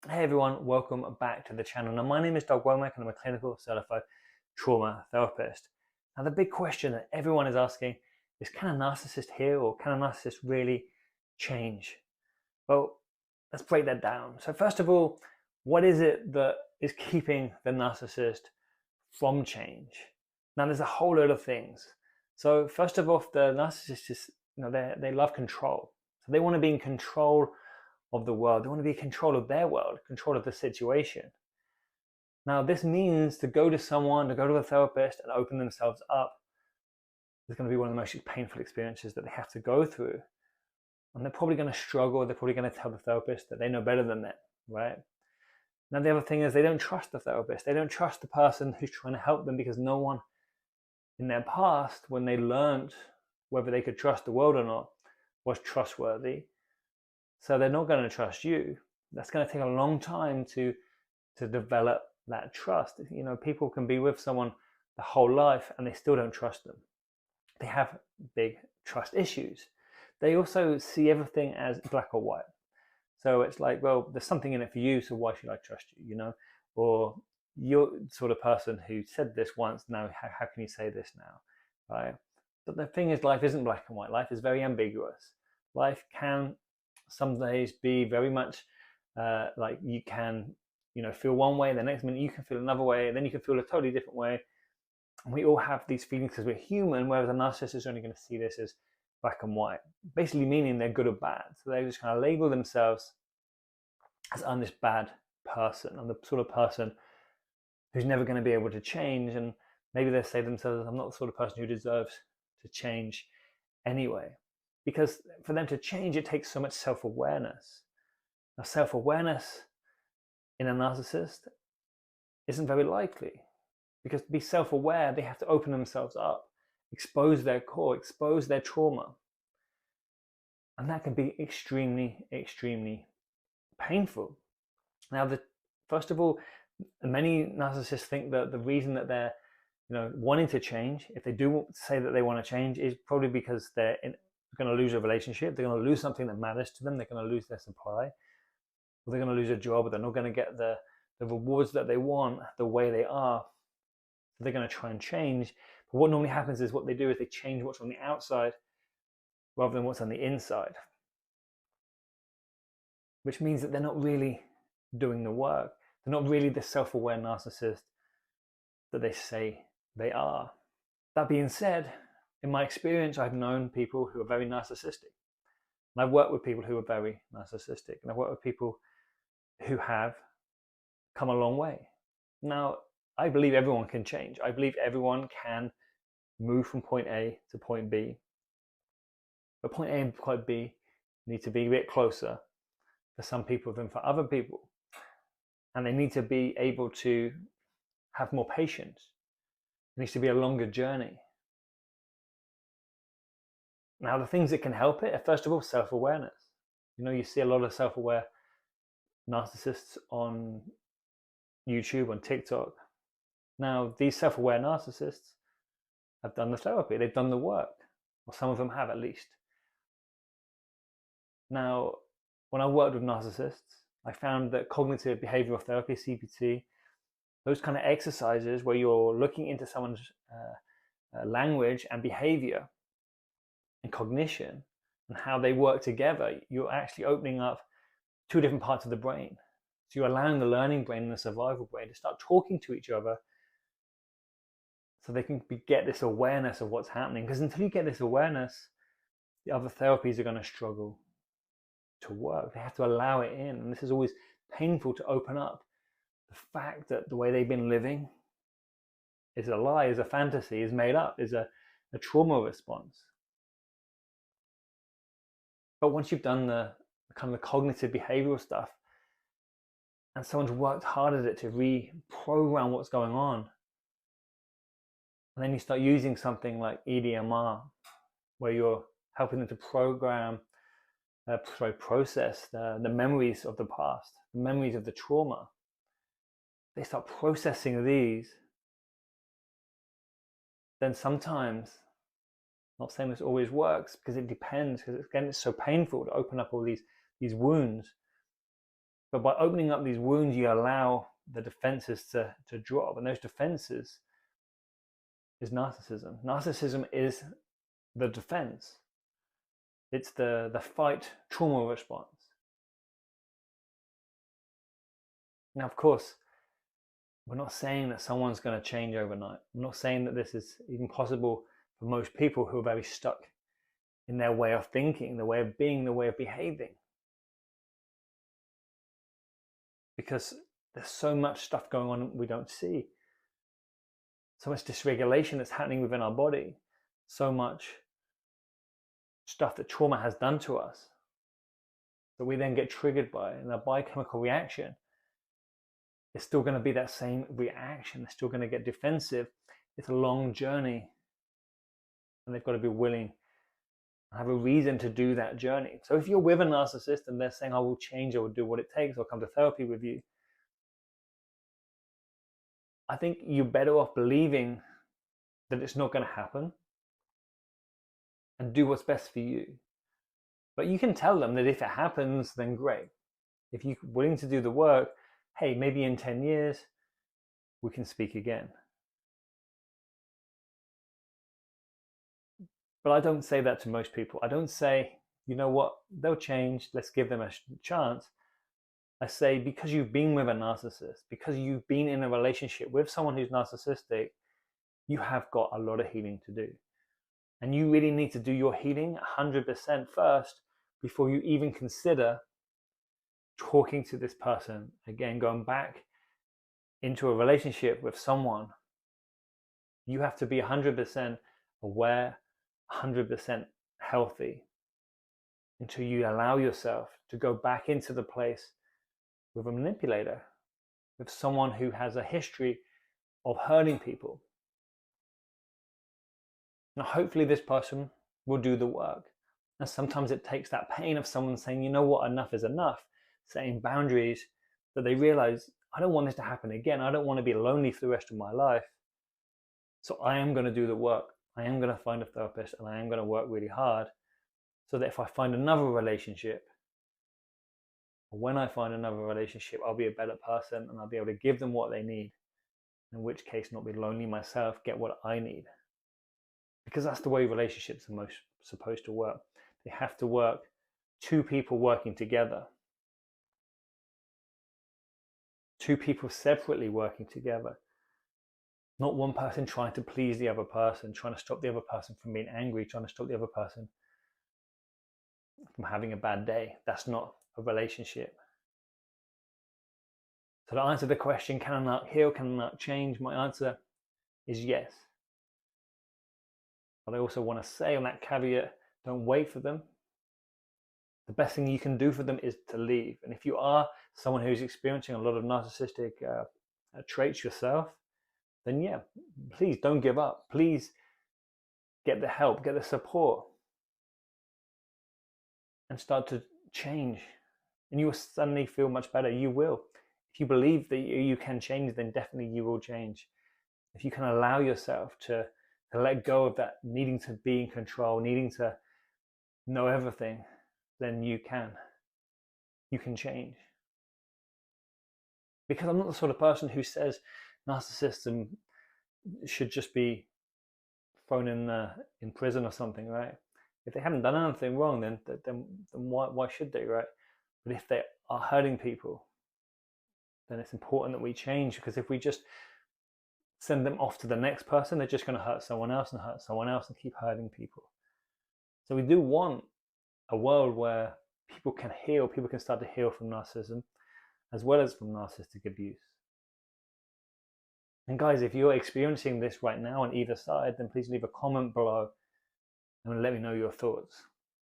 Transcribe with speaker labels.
Speaker 1: Hey everyone, welcome back to the channel. Now my name is Doug Womack and I'm a clinical certified trauma therapist. Now the big question that everyone is asking is, can a narcissist heal, or can a narcissist really change? Well, let's break that down. So first of all, what is it that is keeping the narcissist from change? Now there's a whole load of things. So first of all, the narcissist is, they love control. So they want to be in control of the world. They want to be in control of their world, control of the situation. Now, this means to go to someone, to go to a therapist and open themselves up is going to be one of the most painful experiences that they have to go through. And they're probably going to struggle. They're probably going to tell the therapist that they know better than them, right? Now, the other thing is they don't trust the therapist. They don't trust the person who's trying to help them, because no one in their past, when they learned whether they could trust the world or not, was trustworthy. So they're not going to trust you. That's going to take a long time to develop that trust. You know, people can be with someone the whole life and they still don't trust them. They have big trust issues. They also see everything as black or white. So it's like, well, there's something in it for you, so why should I trust you, you know? Or you're the sort of person who said this once, now how can you say this now, right? But the thing is, life isn't black and white. Life is very ambiguous. Life can some days be very much like you can, feel one way, the next minute you can feel another way, and then you can feel a totally different way. And we all have these feelings because we're human, whereas a narcissist is only going to see this as black and white, basically meaning they're good or bad. So they just kind of label themselves as, I'm this bad person. I'm the sort of person who's never going to be able to change. And maybe they say to themselves, I'm not the sort of person who deserves to change anyway. Because for them to change, it takes so much self-awareness. Now, self-awareness in a narcissist isn't very likely, because to be self-aware, they have to open themselves up, expose their core, expose their trauma. And that can be extremely, extremely painful. Now, first of all, many narcissists think that the reason that they're wanting to change, if they do say that they want to change, is probably because they're going to lose a relationship, they're going to lose something that matters to them, they're going to lose their supply, or they're going to lose a job, or they're not going to get the rewards that they want the way they are. So they're going to try and change. But what normally happens is, what they do is they change what's on the outside rather than what's on the inside, which means that they're not really doing the work. They're not really the self-aware narcissist that they say they are. That being said, in my experience, I've known people who are very narcissistic. And I've worked with people who are very narcissistic. And I've worked with people who have come a long way. Now, I believe everyone can change. I believe everyone can move from point A to point B. But point A and point B need to be a bit closer for some people than for other people. And they need to be able to have more patience. It needs to be a longer journey. Now, the things that can help it are, first of all, self-awareness. You see a lot of self-aware narcissists on YouTube, on TikTok. Now, these self-aware narcissists have done the therapy, they've done the work, or some of them have at least. Now, when I worked with narcissists, I found that cognitive behavioral therapy, CBT, those kind of exercises where you're looking into someone's language and behavior and cognition and how they work together, you're actually opening up two different parts of the brain. So you're allowing the learning brain and the survival brain to start talking to each other, so they can get this awareness of what's happening. Because until you get this awareness, the other therapies are going to struggle to work. They have to allow it in. And this is always painful, to open up the fact that the way they've been living is a lie, is a fantasy, is made up, is a trauma response. But once you've done the kind of the cognitive behavioral stuff, and someone's worked hard at it to reprogram what's going on, and then you start using something like EDMR, where you're helping them to process the memories of the past, the memories of the trauma. They start processing these. Then sometimes, not saying this always works, because it depends, because again, it's so painful to open up all these wounds. But by opening up these wounds, you allow the defenses to drop. And those defenses is narcissism. Narcissism is the defense. It's the fight trauma response. Now, of course, we're not saying that someone's going to change overnight. I'm not saying that this is even possible for most people who are very stuck in their way of thinking, the way of being, the way of behaving. Because there's so much stuff going on we don't see. So much dysregulation that's happening within our body. So much stuff that trauma has done to us that we then get triggered by. And a biochemical reaction, it's still going to be that same reaction. They're still going to get defensive. It's a long journey. And they've got to be willing and have a reason to do that journey. So if you're with a narcissist and they're saying, I will change, I will do what it takes, I'll come to therapy with you, I think you're better off believing that it's not going to happen and do what's best for you. But you can tell them that if it happens, then great. If you're willing to do the work, hey, maybe in 10 years, we can speak again. But I don't say that to most people. I don't say, you know what, they'll change, let's give them a chance. I say, because you've been with a narcissist, because you've been in a relationship with someone who's narcissistic, you have got a lot of healing to do. And you really need to do your healing 100% first before you even consider talking to this person. Again, going back into a relationship with someone, you have to be 100% aware, 100% healthy until you allow yourself to go back into the place with a manipulator, with someone who has a history of hurting people. Now, hopefully this person will do the work. And sometimes it takes that pain of someone saying, you know what, enough is enough, setting boundaries, that they realize, I don't want this to happen again. I don't want to be lonely for the rest of my life. So I am going to do the work. I am going to find a therapist and I am going to work really hard so that if I find another relationship, or when I find another relationship, I'll be a better person and I'll be able to give them what they need. In which case, not be lonely myself, get what I need. Because that's the way relationships are most supposed to work. They have to work, two people working together. Two people separately working together. Not one person trying to please the other person, trying to stop the other person from being angry, trying to stop the other person from having a bad day. That's not a relationship. So to answer the question, can a narc heal, can a narc change? My answer is yes. But I also want to say on that caveat, don't wait for them. The best thing you can do for them is to leave. And if you are someone who's experiencing a lot of narcissistic traits yourself, then yeah, please don't give up. Please get the help, get the support, and start to change. And you will suddenly feel much better. You will. If you believe that you can change, then definitely you will change. If you can allow yourself to let go of that needing to be in control, needing to know everything, then you can change. Because I'm not the sort of person who says narcissism should just be thrown in prison or something, right? If they haven't done anything wrong, then why should they, right? But if they are hurting people, then it's important that we change, because if we just send them off to the next person, they're just going to hurt someone else and hurt someone else and keep hurting people. So we do want a world where people can heal, people can start to heal from narcissism as well as from narcissistic abuse. And guys, if you're experiencing this right now on either side, then please leave a comment below and let me know your thoughts.